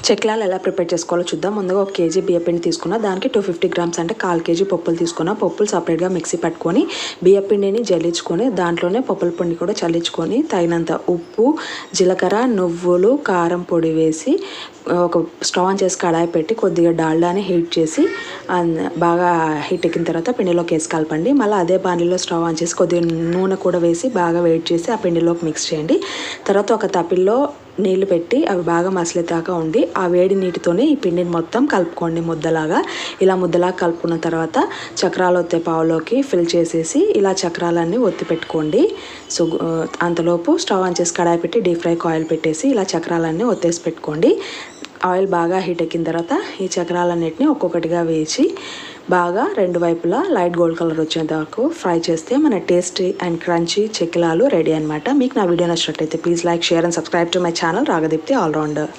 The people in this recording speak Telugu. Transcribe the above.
చెక్లాలు ఎలా ప్రిపేర్ చేసుకోవాలో చూద్దాం. ముందుగా 1 కేజీ బియ్యపిండి తీసుకున్నా, దానికి 250 గ్రామ్స్ అంటే 1/4 కేజీ పప్పులు తీసుకున్నా. పప్పులు సపరేట్గా మిక్సీ పట్టుకొని బియ్యపిండిని జల్లించుకొని దాంట్లోనే పప్పుల పొడిని కూడా చల్లించుకొని తగినంత ఉప్పు, జీలకర్ర, నువ్వులు, కారం పొడి వేసి ఒక స్టవ్ ఆన్ చేసి కడాయి పెట్టి కొద్దిగా డాల్డాని హీట్ చేసి బాగా హీట్ ఎక్కిన తర్వాత పిండిలోకి వేసి కలపండి. మళ్ళీ అదే బాణలిలో స్టవ్ ఆన్ చేసి కొద్దిగా నూనె కూడా వేసి బాగా వేడి చేసి ఆ పిండిలోకి మిక్స్ చేయండి. తర్వాత ఒక తపిల్లో నీళ్లు పెట్టి అవి బాగా మసలేదాకా ఉండి ఆ వేడి నీటితోనే ఈ పిండిని మొత్తం కలుపుకోండి ముద్దలాగా. ఇలా ముద్దలాగా కలుపుకున్న తర్వాత చక్రాలు ఒత్తే పావులోకి ఫిల్ చేసేసి ఇలా చక్రాలన్నీ ఒత్తి పెట్టుకోండి. సో అంతలోపు స్టవ్ ఆన్ చేసి కడాయి పెట్టి డీప్ ఫ్రైకి ఆయిల్ పెట్టేసి ఇలా చక్రాలన్నీ ఒత్తేసి పెట్టుకోండి. ఆయిల్ బాగా హీట్ ఎక్కిన తర్వాత ఈ చక్రాలన్నిటిని ఒక్కొక్కటిగా వేసి బాగా రెండు వైపులా లైట్ గోల్డ్ కలర్ వచ్చేదాకా ఫ్రై చేస్తే మన టేస్టీ అండ్ క్రంచీ చెక్కిలాలు రెడీ అనమాట. మీకు నా వీడియో నచ్చినట్లయితే please like, share and subscribe to my channel Ragadeepthi allrounder.